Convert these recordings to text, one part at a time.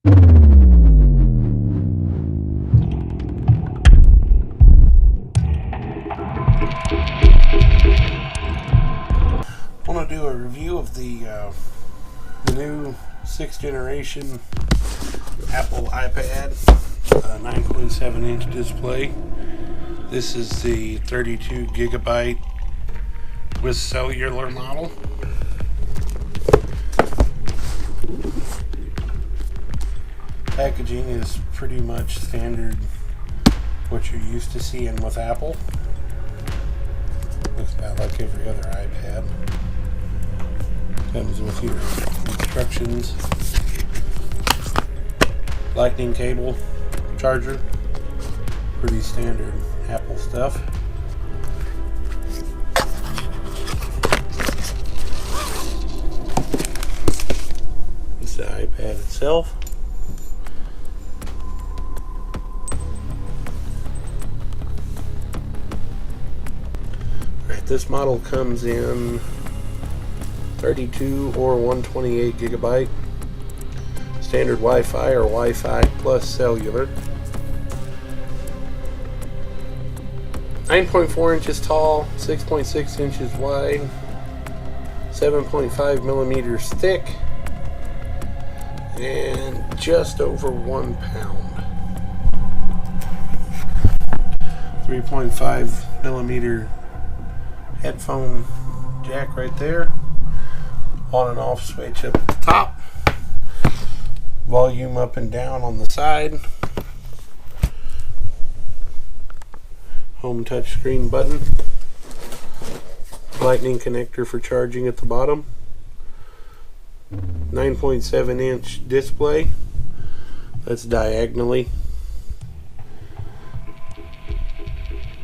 I want to do a review of the new 6th generation Apple iPad 9.7 inch display. This is the 32 gigabyte with cellular model. Packaging is pretty much standard what you're used to seeing with Apple. Looks about like every other iPad. Comes with your instructions, lightning cable, charger, pretty standard Apple stuff. This is the iPad itself. Alright, this model comes in 32 or 128 gigabyte, standard Wi-Fi or Wi-Fi plus cellular. 9.4 inches tall, 6.6 inches wide, 7.5 millimeters thick, and just over 1 pound. 3.5 millimeter headphone jack right there. On and off switch up at the top, volume up and down on the side, home touchscreen button, lightning connector for charging at the bottom, 9.7 inch display, that's diagonally,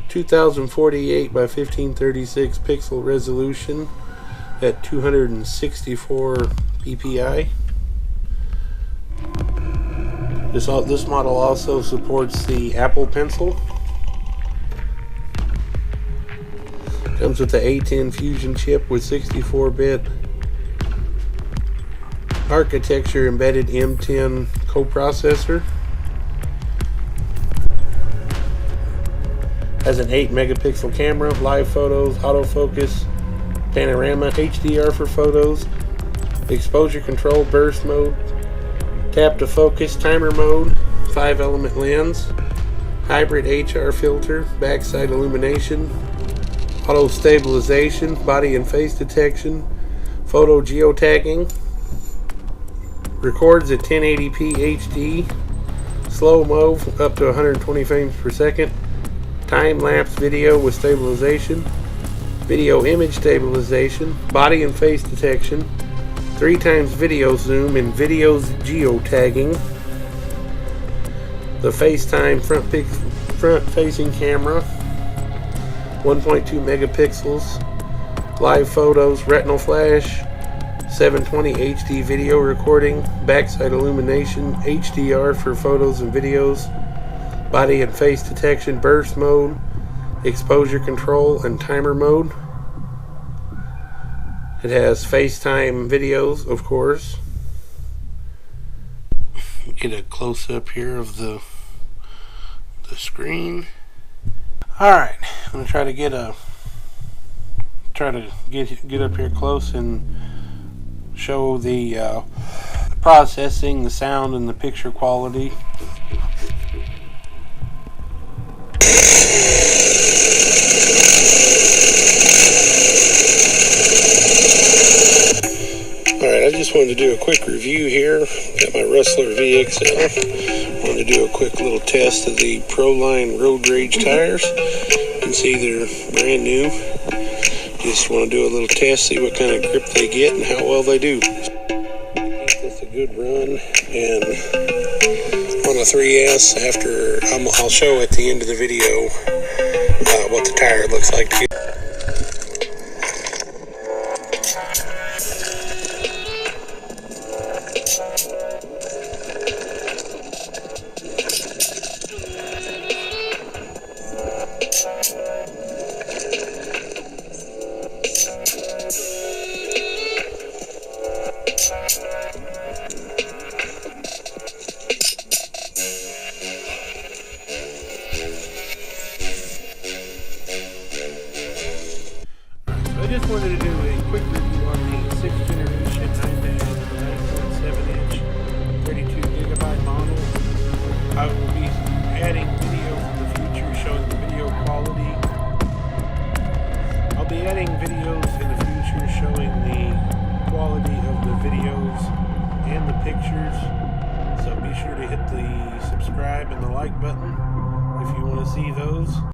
2048 by 1536 pixel resolution at 264 ppi. This model also supports the Apple Pencil. Comes with the A10 Fusion chip with 64-bit architecture embedded M10 coprocessor. Has an 8 megapixel camera, live photos, autofocus, panorama, HDR for photos, exposure control, burst mode, tap to focus, timer mode, 5-element lens, hybrid HR filter, backside illumination, auto stabilization, body and face detection, photo geotagging, records at 1080p HD, slow-mo up to 120 frames per second, time-lapse video with stabilization, video image stabilization, body and face detection, 3x video zoom and video geotagging, the FaceTime front-facing camera, 1.2 megapixels, live photos, retinal flash, 720 HD video recording, backside illumination, HDR for photos and videos, body and face detection, burst mode, exposure control, and timer mode. It has FaceTime videos, of course. Get a close-up here of the screen. Alright, I'm going to try to get up here close and show the processing, the sound, and the picture quality. Alright, I just wanted to do a quick review here. Got my Rustler VXL. Wanted to do a quick little test of the Proline Road Rage tires. You can see they're brand new. Just want to do a little test, see what kind of grip they get and how well they do. Keep this a good run, and on a 3S, I'll show at the end of the video what the tire looks like. I just wanted to do a quick review on the 6th generation iPad 9.7-inch 32GB model. I will be adding videos in the future showing the video quality. I'll be adding videos in the future showing the quality of the videos and the pictures. So be sure to hit the subscribe and the like button if you want to see those.